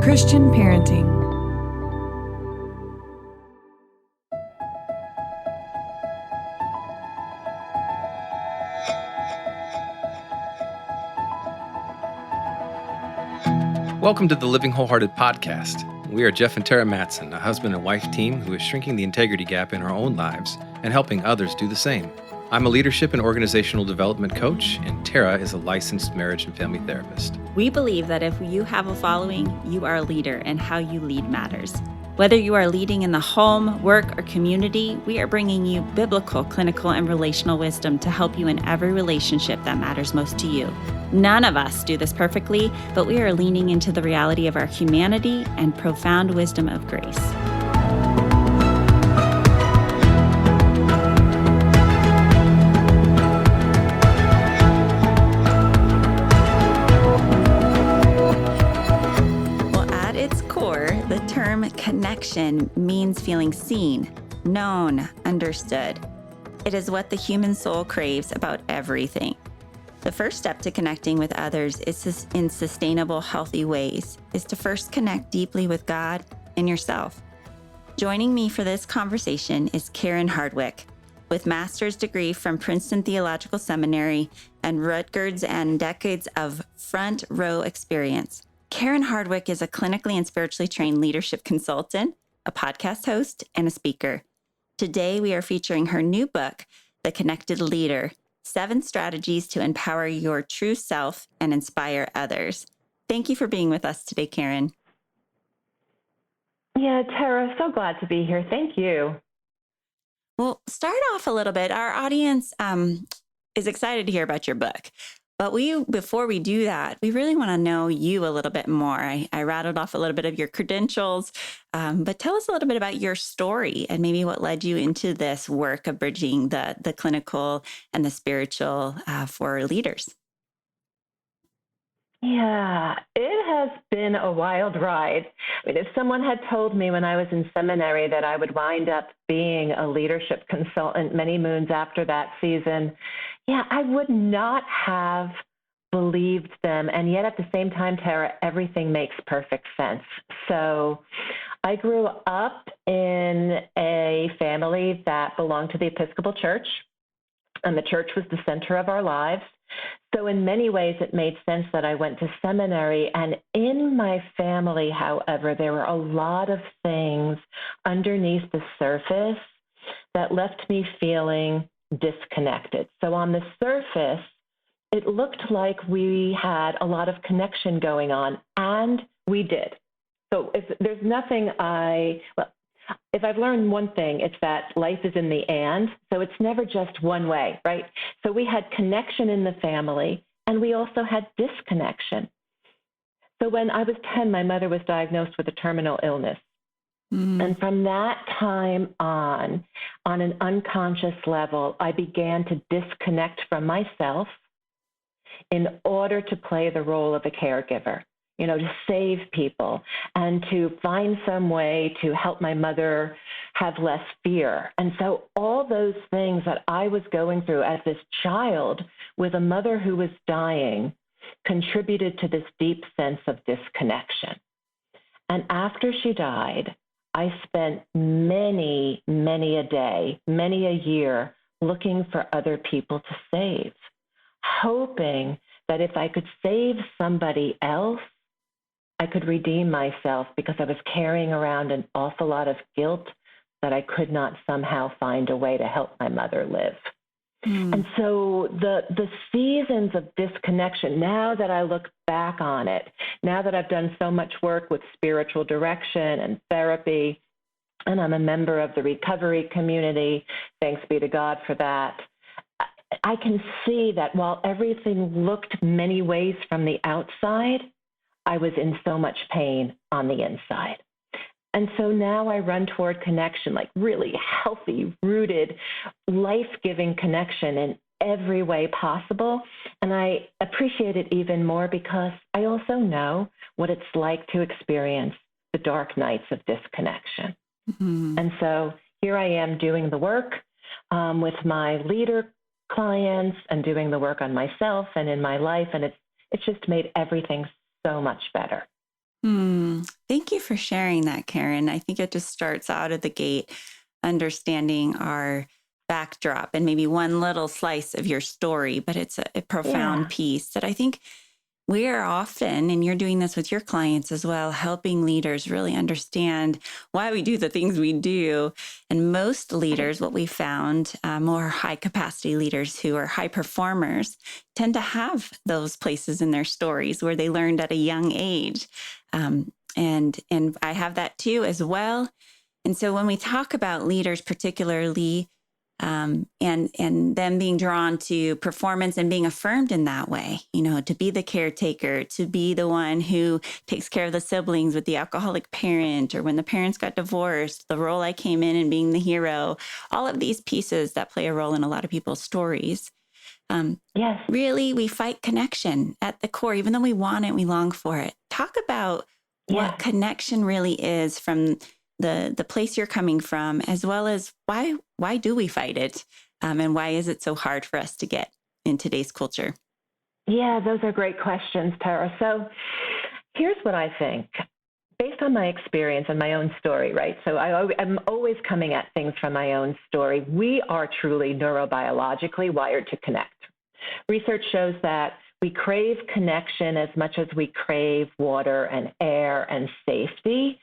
Christian parenting. Welcome to the Living Wholehearted podcast. We are Jeff and Terra Mattson, a husband and wife team who is shrinking the integrity gap in our own lives and helping others do the same. I'm a leadership and organizational development coach, and Terra is a licensed marriage and family therapist. We believe that if you have a following, you are a leader, and how you lead matters. Whether you are leading in the home, work, or community, we are bringing you biblical, clinical, and relational wisdom to help you in every relationship that matters most to you. None of us do this perfectly, but we are leaning into the reality of our humanity and profound wisdom of grace. The term connection means feeling seen, known, understood. It is what the human soul craves about everything. The first step to connecting with others is in sustainable, healthy ways, is to first connect deeply with God and yourself. Joining me for this conversation is Karen Hardwick, with master's degree from Princeton Theological Seminary and Rutgers and decades of front row experience. Karen Hardwick is a clinically and spiritually trained leadership consultant, a podcast host, and a speaker. Today, we are featuring her new book, The Connected Leader: 7 Strategies to Empower Your True Self and Inspire Others. Thank you for being with us today, Karen. Yeah, Terra, so glad to be here. Thank you. Well, start off a little bit. Our audience is excited to hear about your book. But before we do that, we really want to know you a little bit more. I rattled off a little bit of your credentials, but tell us a little bit about your story and maybe what led you into this work of bridging the clinical and the spiritual for leaders. Yeah, it has been a wild ride. I mean, if someone had told me when I was in seminary that I would wind up being a leadership consultant many moons after that season, I would not have believed them. And yet at the same time, Terra, everything makes perfect sense. So I grew up in a family that belonged to the Episcopal Church, and the church was the center of our lives. So in many ways, it made sense that I went to seminary. And in my family, however, there were a lot of things underneath the surface that left me feeling disconnected. So on the surface, it looked like we had a lot of connection going on, and we did. So if there's nothing if I've learned one thing, it's that life is in the and, so it's never just one way, right? So we had connection in the family, and we also had disconnection. So when I was 10, my mother was diagnosed with a terminal illness. And from that time on an unconscious level, I began to disconnect from myself in order to play the role of a caregiver, to save people and to find some way to help my mother have less fear. And so all those things that I was going through as this child with a mother who was dying contributed to this deep sense of disconnection. And after she died, I spent many, many a day, many a year looking for other people to save, hoping that if I could save somebody else, I could redeem myself, because I was carrying around an awful lot of guilt that I could not somehow find a way to help my mother live. And so the seasons of disconnection, now that I look back on it, now that I've done so much work with spiritual direction and therapy, and I'm a member of the recovery community, thanks be to God for that, I can see that while everything looked many ways from the outside, I was in so much pain on the inside. And so now I run toward connection, like really healthy, rooted, life-giving connection in every way possible. And I appreciate it even more because I also know what it's like to experience the dark nights of disconnection. And so here I am doing the work with my leader clients and doing the work on myself and in my life. And it's just made everything so much better. Thank you for sharing that, Karen. I think it just starts out of the gate understanding our backdrop and maybe one little slice of your story, but it's a profound Yeah. piece that I think we are often, and you're doing this with your clients as well, helping leaders really understand why we do the things we do. And most leaders, what we found, more high capacity leaders who are high performers, tend to have those places in their stories where they learned at a young age. And I have that too as well. And so when we talk about leaders, particularly and them being drawn to performance and being affirmed in that way, to be the caretaker, to be the one who takes care of the siblings with the alcoholic parent, or when the parents got divorced, the role I came in and being the hero, all of these pieces that play a role in a lot of people's stories. Yes. Really, we fight connection at the core, even though we want it, we long for it. Talk about what connection really is from the place you're coming from, as well as why do we fight it? And why is it so hard for us to get in today's culture? Yeah, those are great questions, Terra. So here's what I think. Based on my experience and my own story, right? So I'm always coming at things from my own story. We are truly neurobiologically wired to connect. Research shows that we crave connection as much as we crave water and air and safety.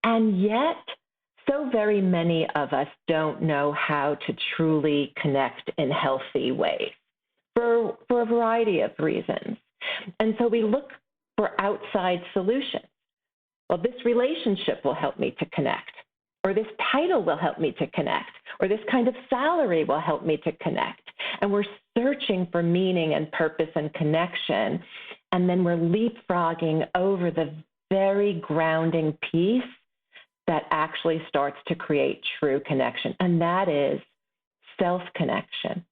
And yet, so very many of us don't know how to truly connect in healthy ways for a variety of reasons. And so we look for outside solutions. Well, this relationship will help me to connect, or this title will help me to connect, or this kind of salary will help me to connect. And we're searching for meaning and purpose and connection, and then we're leapfrogging over the very grounding piece that actually starts to create true connection, and that is self-connection.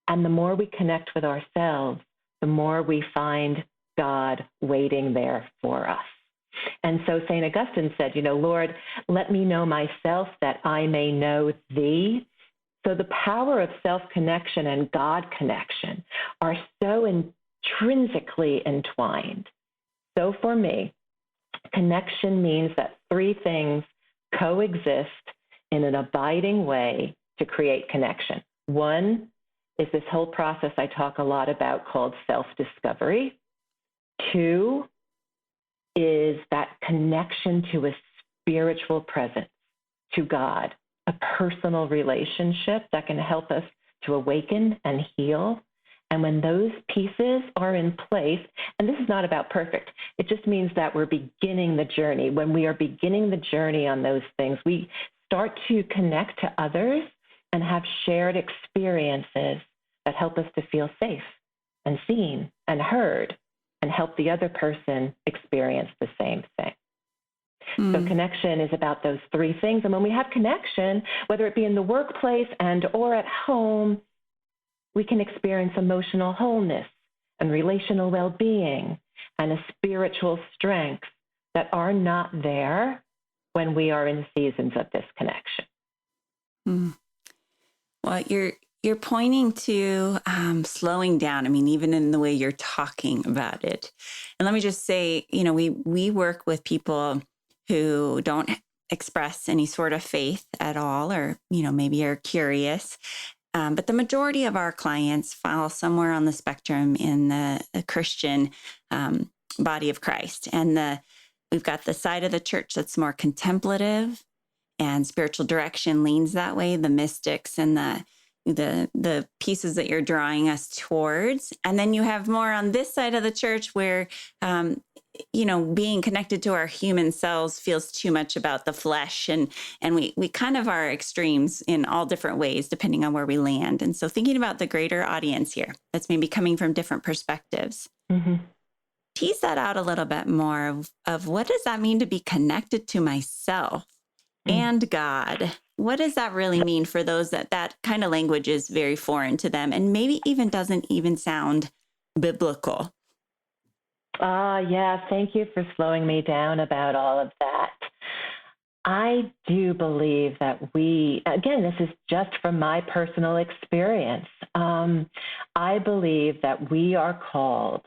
And the more we connect with ourselves, the more we find God waiting there for us. And so St. Augustine said, Lord, let me know myself that I may know thee. So the power of self-connection and God connection are so intrinsically entwined. So for me, connection means that three things coexist in an abiding way to create connection. One is this whole process I talk a lot about called self-discovery. Two is that connection to a spiritual presence, to God, a personal relationship that can help us to awaken and heal. And when those pieces are in place, and this is not about perfect, it just means that we're beginning the journey. When we are beginning the journey on those things, we start to connect to others and have shared experiences that help us to feel safe and seen and heard and help the other person experience the same thing. So connection is about those three things. And when we have connection, whether it be in the workplace and or at home, we can experience emotional wholeness and relational well-being and a spiritual strength that are not there when we are in seasons of disconnection. Well, you're pointing to slowing down. I mean, even in the way you're talking about it. And let me just say, we work with people who don't express any sort of faith at all, or, maybe are curious. But the majority of our clients fall somewhere on the spectrum in the Christian body of Christ. And we've got the side of the church that's more contemplative and spiritual direction leans that way, the mystics and the pieces that you're drawing us towards. And then you have more on this side of the church where, being connected to our human selves feels too much about the flesh. And we kind of are extremes in all different ways, depending on where we land. And so thinking about the greater audience here, that's maybe coming from different perspectives. Tease that out a little bit more of what does that mean to be connected to myself and God? What does that really mean for those that kind of language is very foreign to them and maybe even doesn't even sound biblical? Yeah, thank you for slowing me down about all of that. I do believe that again, this is just from my personal experience. I believe that we are called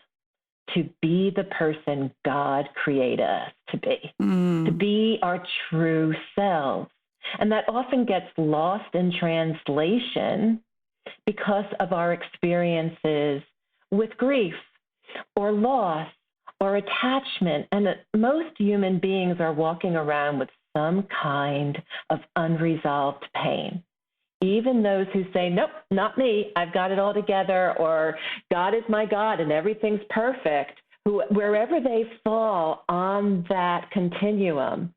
to be the person God created us to be our true selves. And that often gets lost in translation because of our experiences with grief or loss or attachment. And most human beings are walking around with some kind of unresolved pain. Even those who say, nope, not me, I've got it all together, or God is my God and everything's perfect, wherever they fall on that continuum,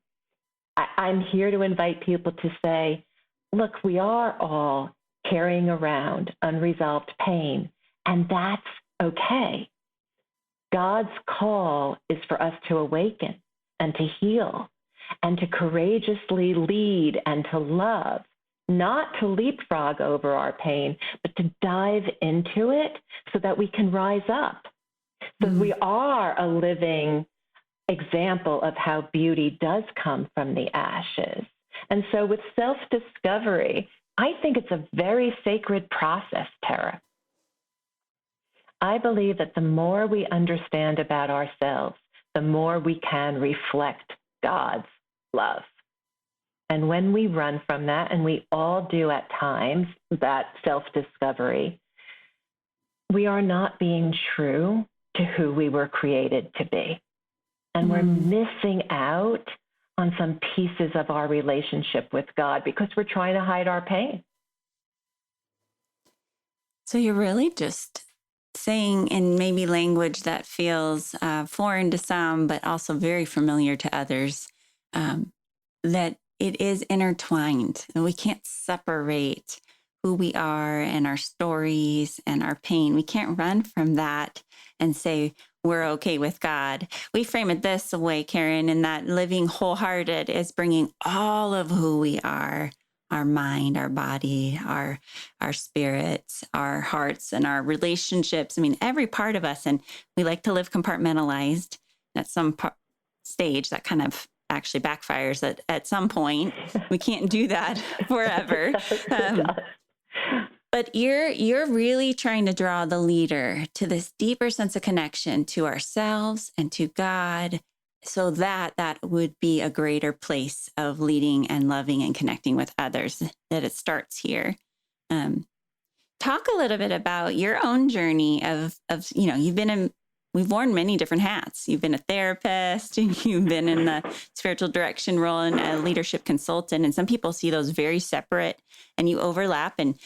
I'm here to invite people to say, look, we are all carrying around unresolved pain, and that's okay. God's call is for us to awaken and to heal and to courageously lead and to love, not to leapfrog over our pain, but to dive into it so that we can rise up. So we are a living example of how beauty does come from the ashes. And so with self-discovery, I think it's a very sacred process, Terra. I believe that the more we understand about ourselves, the more we can reflect God's love. And when we run from that, and we all do at times, that self-discovery, we are not being true to who we were created to be. And we're missing out on some pieces of our relationship with God because we're trying to hide our pain. So you're really just saying in maybe language that feels foreign to some, but also very familiar to others, that it is intertwined. And we can't separate who we are and our stories and our pain. We can't run from that and say we're okay with God. We frame it this way, Karen, in that living wholehearted is bringing all of who we are, our mind, our body, our spirits, our hearts, and our relationships. I mean, every part of us. And we like to live compartmentalized. At some stage, that kind of actually backfires at some point. We can't do that forever. But you're really trying to draw the leader to this deeper sense of connection to ourselves and to God, so that would be a greater place of leading and loving and connecting with others, that it starts here. Talk a little bit about your own journey of we've worn many different hats. You've been a therapist, and you've been in the spiritual direction role and a leadership consultant. And some people see those very separate, and you overlap. And,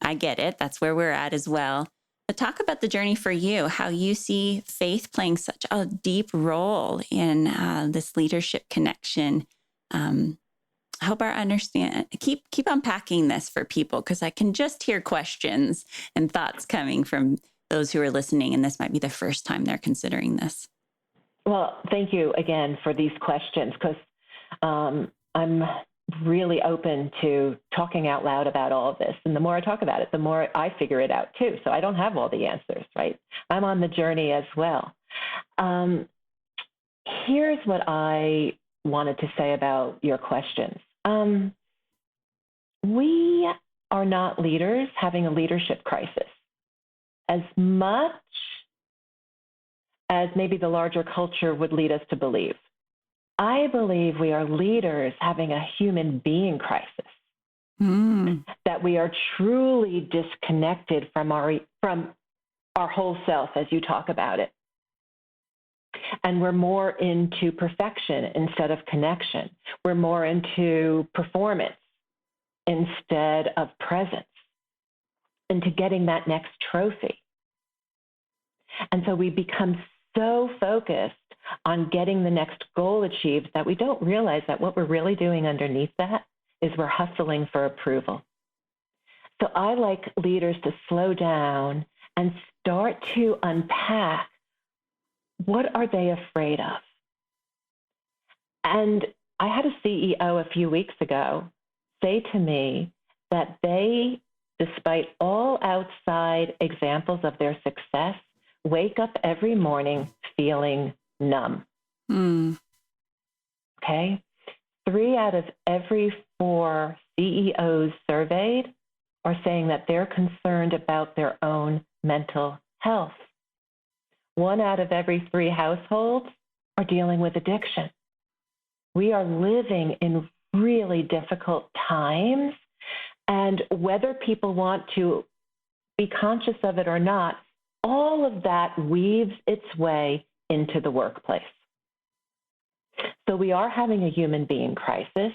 I get it. That's where we're at as well. But talk about the journey for you, how you see faith playing such a deep role in this leadership connection. Help our understand, keep unpacking this for people, because I can just hear questions and thoughts coming from those who are listening, and this might be the first time they're considering this. Well, thank you again for these questions, because I'm really open to talking out loud about all of this. And the more I talk about it, the more I figure it out too. So I don't have all the answers, right? I'm on the journey as well. Here's what I wanted to say about your questions. We are not leaders having a leadership crisis as much as maybe the larger culture would lead us to believe. I believe we are leaders having a human being crisis, that we are truly disconnected from our whole self, as you talk about it. And we're more into perfection instead of connection. We're more into performance instead of presence, into getting that next trophy. And so we become so focused on getting the next goal achieved that we don't realize that what we're really doing underneath that is we're hustling for approval. So I like leaders to slow down and start to unpack, what are they afraid of? And I had a CEO a few weeks ago say to me that they, despite all outside examples of their success, wake up every morning feeling numb. Okay? 3 out of every 4 CEOs surveyed are saying that they're concerned about their own mental health. 1 out of every 3 households are dealing with addiction. We are living in really difficult times, and whether people want to be conscious of it or not, all of that weaves its way into the workplace. So we are having a human being crisis,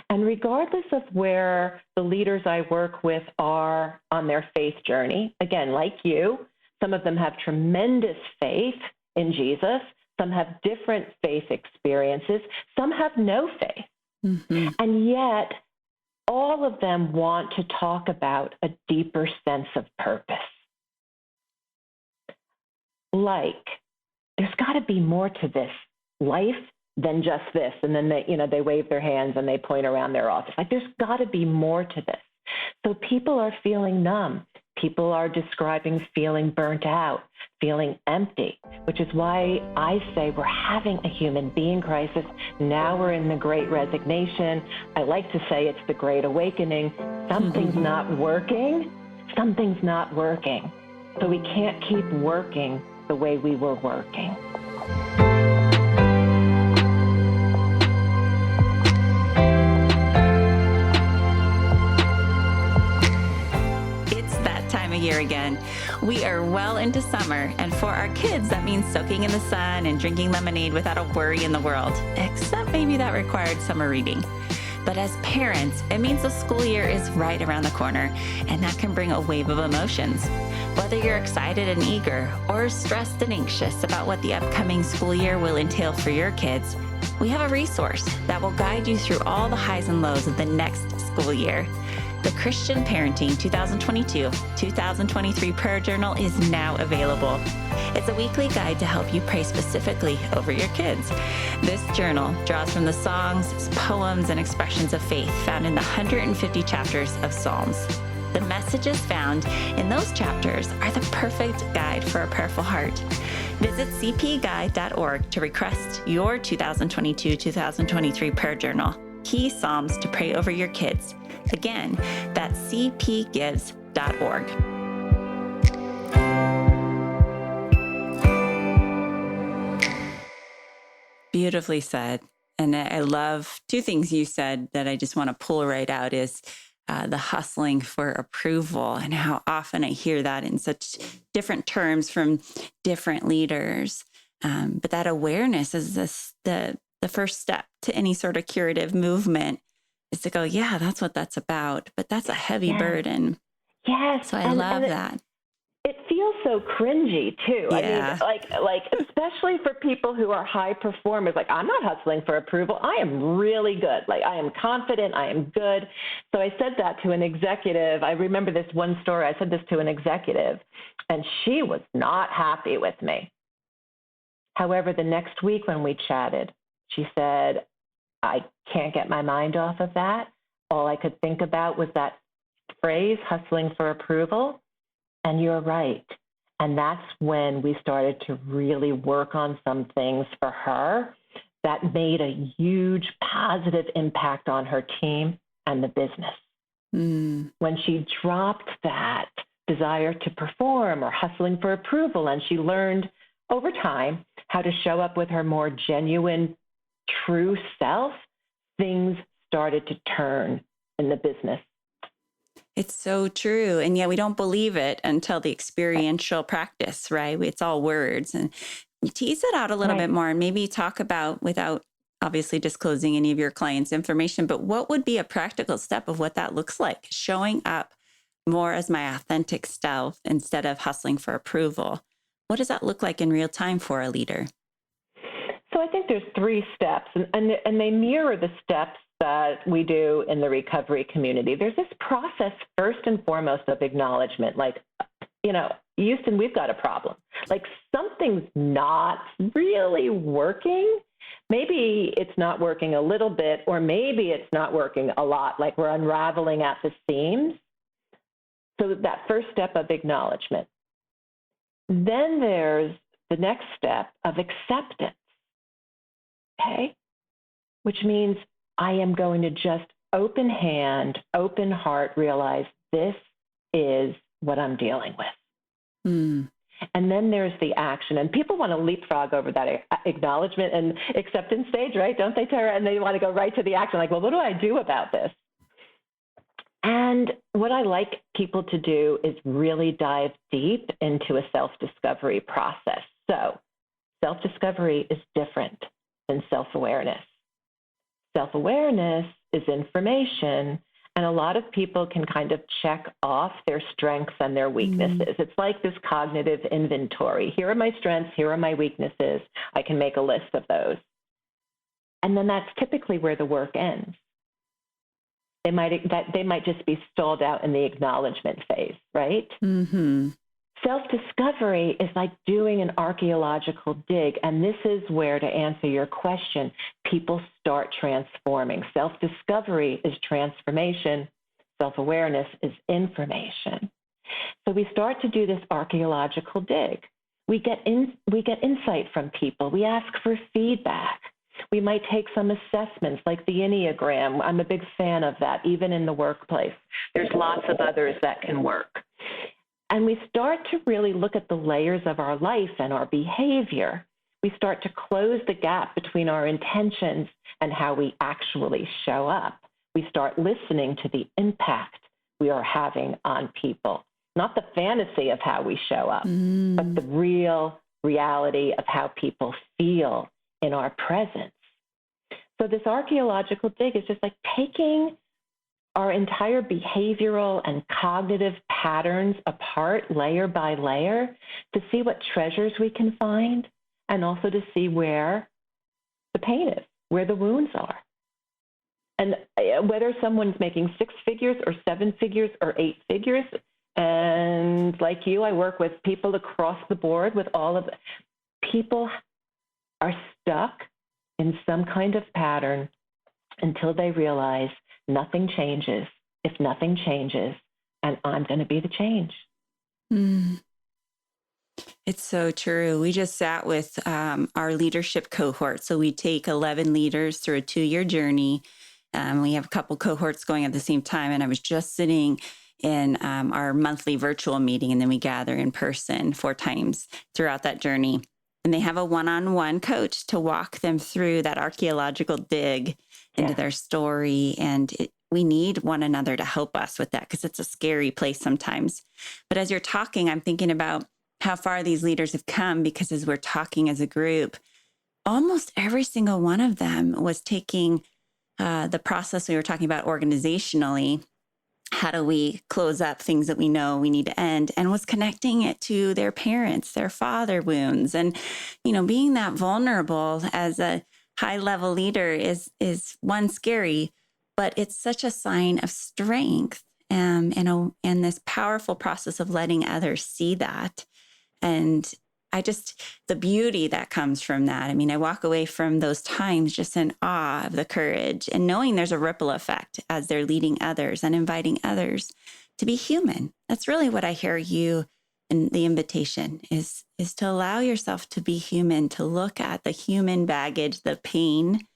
and regardless of where the leaders I work with are on their faith journey, again, like you, some of them have tremendous faith in Jesus, some have different faith experiences, some have no faith. Mm-hmm. And yet, all of them want to talk about a deeper sense of purpose. Like, there's got to be more to this life than just this. And then they wave their hands and they point around their office. Like, there's got to be more to this. So people are feeling numb. People are describing feeling burnt out, feeling empty, which is why I say we're having a human being crisis. Now we're in the Great Resignation. I like to say it's the Great Awakening. Something's not working. Something's not working. So we can't keep working the way we were working. Year again. We are well into summer, and for our kids, that means soaking in the sun and drinking lemonade without a worry in the world, except maybe that required summer reading. But as parents, it means the school year is right around the corner, and that can bring a wave of emotions. Whether you're excited and eager or stressed and anxious about what the upcoming school year will entail for your kids, we have a resource that will guide you through all the highs and lows of the next school year. The Christian Parenting 2022-2023 Prayer Journal is now available. It's a weekly guide to help you pray specifically over your kids. This journal draws from the songs, poems, and expressions of faith found in the 150 chapters of Psalms. The messages found in those chapters are the perfect guide for a prayerful heart. Visit cpguide.org to request your 2022-2023 Prayer Journal, Key Psalms to Pray Over Your Kids. Again, that's cpgives.org. Beautifully said. And I love 2 things you said that I just want to pull right out is the hustling for approval, and how often I hear that in such different terms from different leaders. But that awareness is the first step to any sort of curative movement, is to go, yeah, that's what that's about. But that's a heavy burden. Yes. So I love that. It feels so cringy too. Yeah. I mean, like especially for people who are high performers, like, I'm not hustling for approval. I am really good. Like, I am confident. I am good. So I said that to an executive. I remember this one story. I said this to an executive, and she was not happy with me. However, the next week when we chatted, she said, I can't get my mind off of that. All I could think about was that phrase, hustling for approval. And you're right. And that's when we started to really work on some things for her that made a huge positive impact on her team and the business. When she dropped that desire to perform or hustling for approval, and she learned over time how to show up with her more genuine, true self, things started to turn in the business. It's so true. And yet we don't believe it until the experiential practice, right? It's all words. And tease it out a little bit more, and maybe talk about, without obviously disclosing any of your clients' information, but what would be a practical step of what that looks like? Showing up more as my authentic self instead of hustling for approval. What does that look like in real time for a leader? So I think there's 3 steps, and they mirror the steps that we do in the recovery community. There's this process, first and foremost, of acknowledgement. Like, Houston, we've got a problem. Like, something's not really working. Maybe it's not working a little bit, or maybe it's not working a lot. Like, we're unraveling at the seams. So that first step of acknowledgement. Then there's the next step of acceptance. Okay? Which means I am going to just open hand, open heart, realize this is what I'm dealing with. And then there's the action. And people want to leapfrog over that acknowledgement and acceptance stage, right? Don't they, Terra? And they want to go right to the action, like, well, what do I do about this? And what I like people to do is really dive deep into a self-discovery process. So self-discovery is different than self-awareness. Self-awareness is information, and a lot of people can kind of check off their strengths and their weaknesses. It's like this cognitive inventory. Here are my strengths, here are my weaknesses. I can make a list of those. And then that's typically where the work ends. They might just be stalled out in the acknowledgement phase, right? Mm-hmm. Self-discovery is like doing an archaeological dig, and this is where, to answer your question, people start transforming. Self-discovery is transformation. Self-awareness is information. So we start to do this archaeological dig. We get insight from people. We ask for feedback. We might take some assessments like the Enneagram. I'm a big fan of that, even in the workplace. There's lots of others that can work. And we start to really look at the layers of our life and our behavior. We start to close the gap between our intentions and how we actually show up. We start listening to the impact we are having on people, not the fantasy of how we show up, but the real reality of how people feel in our presence. So this archaeological dig is just like taking our entire behavioral and cognitive patterns apart layer by layer to see what treasures we can find, and also to see where the pain is, where the wounds are. And whether someone's making 6 figures or 7 figures or 8 figures, and like you, I work with people across the board with all of people are stuck in some kind of pattern until they realize nothing changes if nothing changes, and I'm going to be the change. It's so true. We just sat with our leadership cohort. So we take 11 leaders through a 2-year journey. We have a couple cohorts going at the same time. And I was just sitting in our monthly virtual meeting, and then we gather in person 4 times throughout that journey. And they have a one-on-one coach to walk them through that archaeological dig into their story. And we need one another to help us with that, because it's a scary place sometimes. But as you're talking, I'm thinking about how far these leaders have come, because as we're talking as a group, almost every single one of them was taking the process we were talking about organizationally. How do we close up things that we know we need to end? And was connecting it to their parents, their father wounds. And, being that vulnerable as a high-level leader is one, scary, but it's such a sign of strength and this powerful process of letting others see that. And the beauty that comes from that. I mean, I walk away from those times just in awe of the courage and knowing there's a ripple effect as they're leading others and inviting others to be human. That's really what I hear you in the invitation is to allow yourself to be human, to look at the human baggage, the pain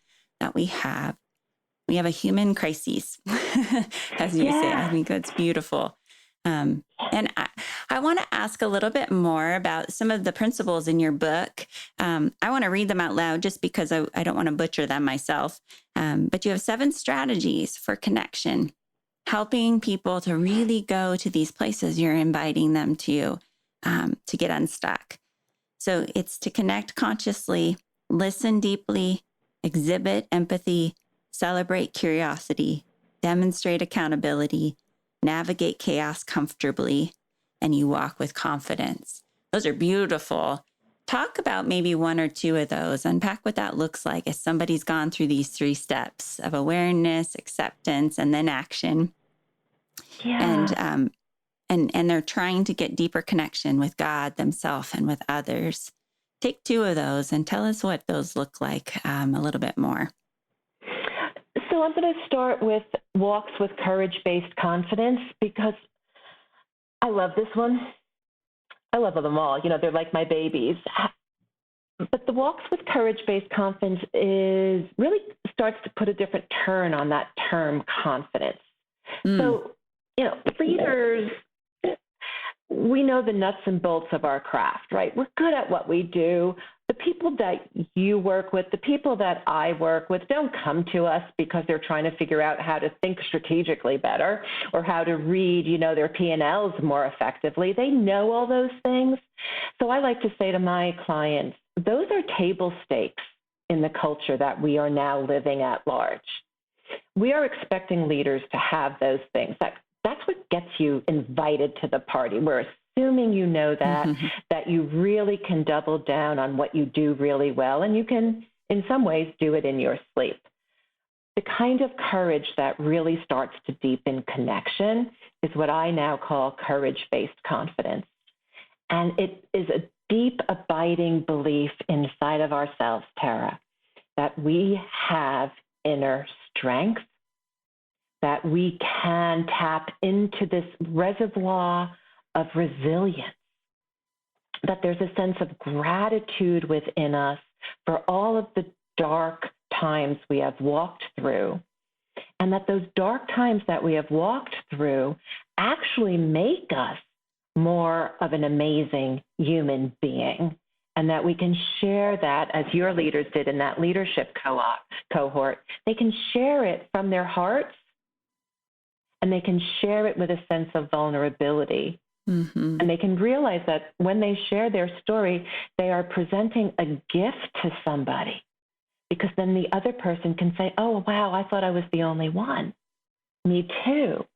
that we have. We have a human crisis, as you say. I think that's beautiful. And I want to ask a little bit more about some of the principles in your book. I want to read them out loud just because I don't want to butcher them myself. But you have 7 strategies for connection, helping people to really go to these places you're inviting them to get unstuck. So it's to connect consciously, listen deeply, exhibit empathy, celebrate curiosity, demonstrate accountability, navigate chaos comfortably, and you walk with confidence. Those are beautiful. Talk about maybe 1 or 2 of those. Unpack what that looks like as somebody's gone through these 3 steps of awareness, acceptance, and then action. And they're trying to get deeper connection with God, themselves, and with others. Take 2 of those and tell us what those look like a little bit more. So I'm going to start with walks with courage-based confidence, because I love this one. I love them all. They're like my babies. But the walks with courage-based confidence really starts to put a different turn on that term confidence. So, leaders, we know the nuts and bolts of our craft, right? We're good at what we do. The people that you work with, the people that I work with don't come to us because they're trying to figure out how to think strategically better or how to read, their P&Ls more effectively. They know all those things. So I like to say to my clients, those are table stakes in the culture that we are now living at large. We are expecting leaders to have those things. That's what gets you invited to the party. We're assuming you know that, that you really can double down on what you do really well, and you can, in some ways, do it in your sleep. The kind of courage that really starts to deepen connection is what I now call courage-based confidence. And it is a deep, abiding belief inside of ourselves, Terra, that we have inner strength, that we can tap into this reservoir of resilience, that there's a sense of gratitude within us for all of the dark times we have walked through, and that those dark times that we have walked through actually make us more of an amazing human being, and that we can share that, as your leaders did in that leadership cohort. They can share it from their hearts, and they can share it with a sense of vulnerability. And they can realize that when they share their story, they are presenting a gift to somebody, because then the other person can say, oh, wow, I thought I was the only one. Me too.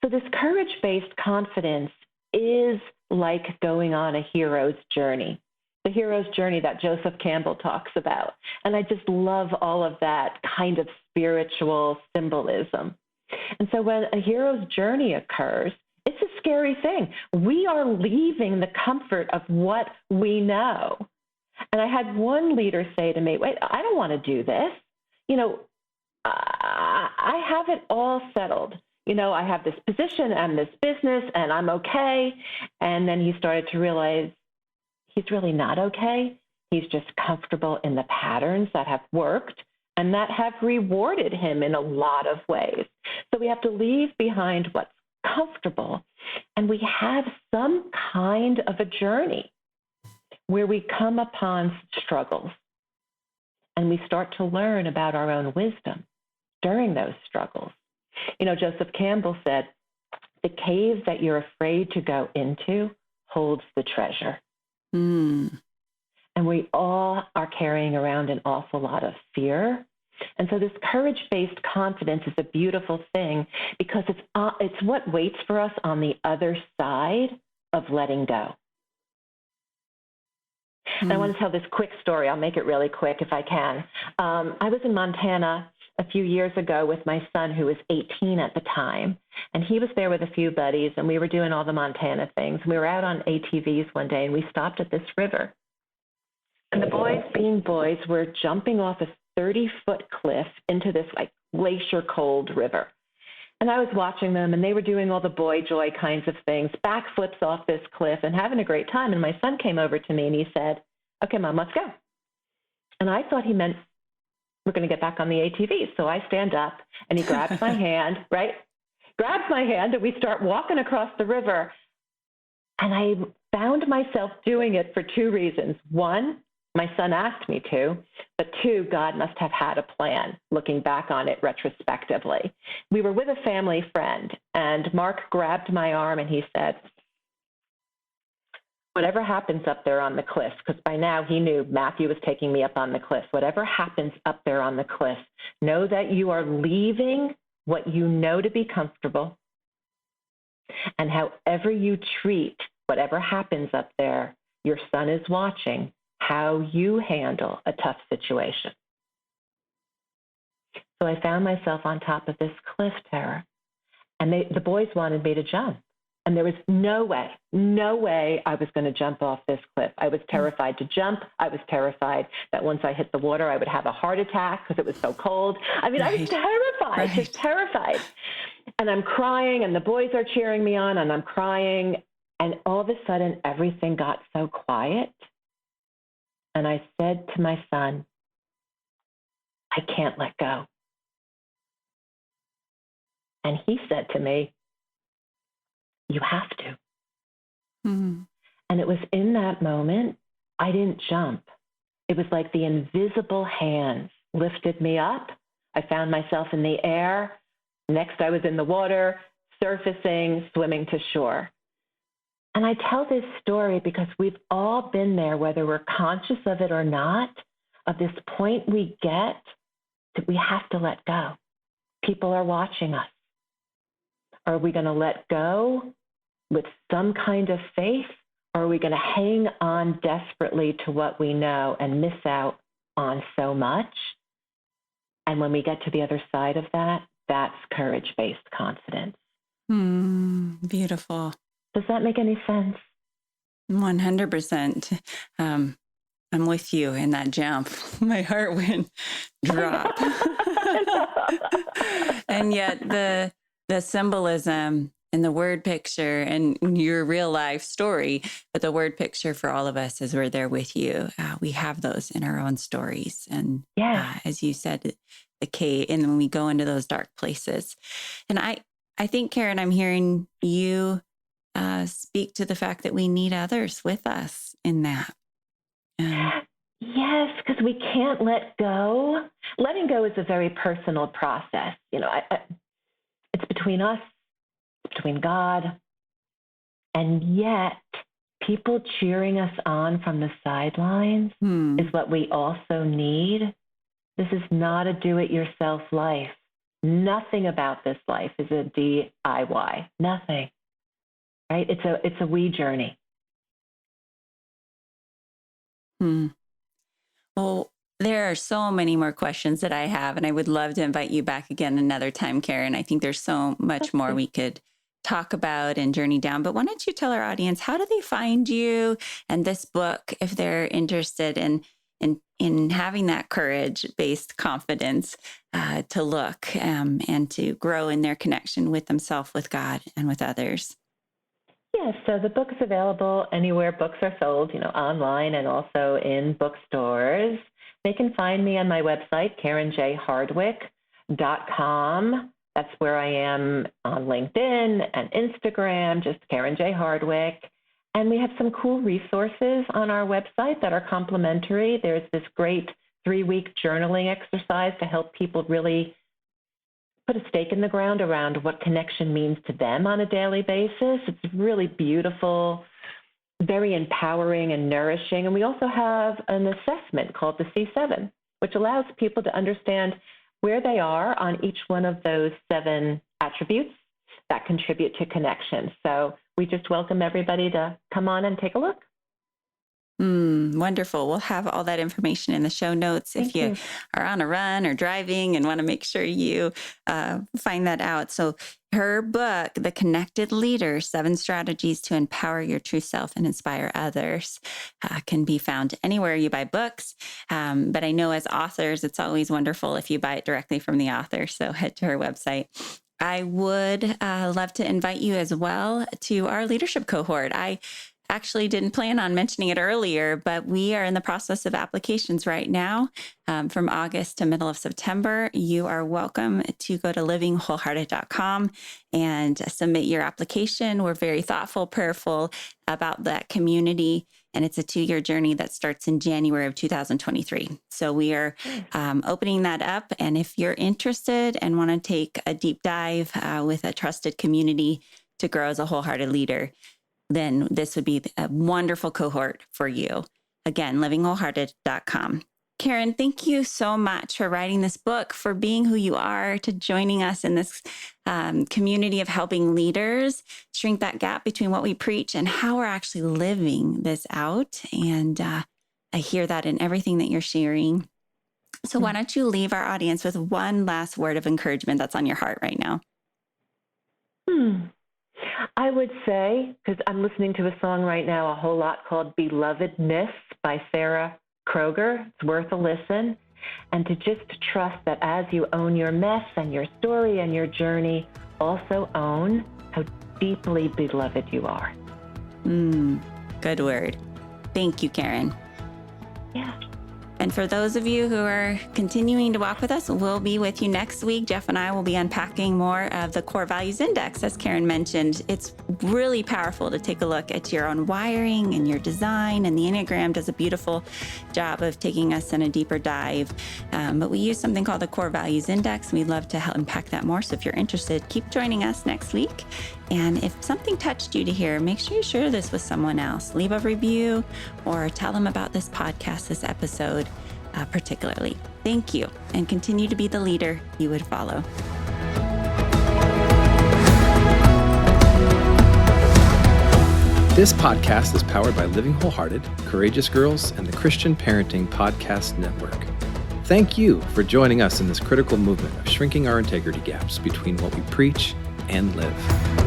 So this courage-based confidence is like going on a hero's journey, the hero's journey that Joseph Campbell talks about. And I just love all of that kind of spiritual symbolism. And so when a hero's journey occurs, it's a scary thing. We are leaving the comfort of what we know. And I had one leader say to me, wait, I don't want to do this. I have it all settled. I have this position and this business, and I'm okay. And then he started to realize he's really not okay. He's just comfortable in the patterns that have worked and that have rewarded him in a lot of ways. So we have to leave behind what's comfortable, and we have some kind of a journey where we come upon struggles and we start to learn about our own wisdom during those struggles. Joseph Campbell said, the cave that you're afraid to go into holds the treasure. And we all are carrying around an awful lot of fear. And so this courage-based confidence is a beautiful thing because it's what waits for us on the other side of letting go. And I want to tell this quick story. I'll make it really quick if I can. I was in Montana a few years ago with my son, who was 18 at the time, and he was there with a few buddies, and we were doing all the Montana things. We were out on ATVs one day, and we stopped at this river. And the boys, being boys, were jumping off a 30-foot cliff into this glacier cold river. And I was watching them, and they were doing all the boy joy kinds of things, backflips off this cliff and having a great time. And my son came over to me and he said, okay, Mom, let's go. And I thought he meant we're going to get back on the ATV. So I stand up and he grabs my hand, right? Grabs my hand, and we start walking across the river. And I found myself doing it for two reasons. One, my son asked me to, but two, God must have had a plan, looking back on it retrospectively. We were with a family friend, and Mark grabbed my arm and he said, whatever happens up there on the cliff, because by now he knew Matthew was taking me up on the cliff, whatever happens up there on the cliff, know that you are leaving what you know to be comfortable, and however you treat whatever happens up there, your son is watching how you handle a tough situation. So I found myself on top of this cliff, Terra, and the boys wanted me to jump. And there was no way I was going to jump off this cliff. I was terrified to jump. I was terrified that once I hit the water, I would have a heart attack because it was so cold. I mean, I was terrified, just terrified. And I'm crying, and the boys are cheering me on, and I'm crying. And all of a sudden, everything got so quiet. And I said to my son, I can't let go. And he said to me, you have to. Mm. And it was in that moment, I didn't jump. It was like the invisible hands lifted me up. I found myself in the air. Next, I was in the water, surfacing, swimming to shore. And I tell this story because we've all been there, whether we're conscious of it or not, of this point we get that we have to let go. People are watching us. Are we going to let go with some kind of faith, or are we going to hang on desperately to what we know and miss out on so much? And when we get to the other side of that, that's courage-based confidence. Beautiful. Does that make any sense? 100%. I'm with you in that jump. My heart went drop. And yet the symbolism and the word picture and your real life story, but the word picture for all of us is we're there with you. We have those in our own stories. And as you said, the cave, and when we go into those dark places. And I think, Karen, I'm hearing you speak to the fact that we need others with us in that. Yes, because we can't let go. Letting go is a very personal process. It's between us, it's between God, and yet people cheering us on from the sidelines is what we also need. This is not a do-it-yourself life. Nothing about this life is a DIY. Nothing. Right? It's a we journey. Well, there are so many more questions that I have, and I would love to invite you back again another time, Karen. I think there's so much more we could talk about and journey down. But why don't you tell our audience, how do they find you and this book if they're interested in having that courage-based confidence to look and to grow in their connection with themselves, with God, and with others? Yes, so the book is available anywhere books are sold, online and also in bookstores. They can find me on my website, KarenJHardwick.com. That's where I am on LinkedIn and Instagram, just Karen J. Hardwick. And we have some cool resources on our website that are complimentary. There's this great 3-week journaling exercise to help people really put a stake in the ground around what connection means to them on a daily basis. It's really beautiful, very empowering and nourishing. And we also have an assessment called the C7, which allows people to understand where they are on each one of those 7 attributes that contribute to connection. So we just welcome everybody to come on and take a look. Wonderful. We'll have all that information in the show notes if you are on a run or driving and want to make sure you find that out. So her book, The Connected Leader, 7 Strategies to Empower Your True Self and Inspire Others, can be found anywhere you buy books. But I know as authors, it's always wonderful if you buy it directly from the author. So head to her website. I would love to invite you as well to our leadership cohort. I actually didn't plan on mentioning it earlier, but we are in the process of applications right now. From August to middle of September, you are welcome to go to livingwholehearted.com and submit your application. We're very thoughtful, prayerful about that community. And it's a 2-year journey that starts in January of 2023. So we are opening that up. And if you're interested and want to take a deep dive with a trusted community to grow as a wholehearted leader, then this would be a wonderful cohort for you. Again, livingwholehearted.com. Karen, thank you so much for writing this book, for being who you are, to joining us in this community of helping leaders shrink that gap between what we preach and how we're actually living this out. And I hear that in everything that you're sharing. So why don't you leave our audience with one last word of encouragement that's on your heart right now? I would say, because I'm listening to a song right now, a whole lot called Belovedness by Sarah Kroger. It's worth a listen. And to just trust that as you own your mess and your story and your journey, also own how deeply beloved you are. Good word. Thank you, Karen. Yeah. And for those of you who are continuing to walk with us, we'll be with you next week. Jeff and I will be unpacking more of the Core Values Index, as Karen mentioned. It's really powerful to take a look at your own wiring and your design, and the Enneagram does a beautiful job of taking us in a deeper dive. But we use something called the Core Values Index, and we'd love to help unpack that more. So if you're interested, keep joining us next week. And if something touched you to hear, make sure you share this with someone else. Leave a review or tell them about this podcast, this episode particularly. Thank you, and continue to be the leader you would follow. This podcast is powered by Living Wholehearted, Courageous Girls, and the Christian Parenting Podcast Network. Thank you for joining us in this critical movement of shrinking our integrity gaps between what we preach and live.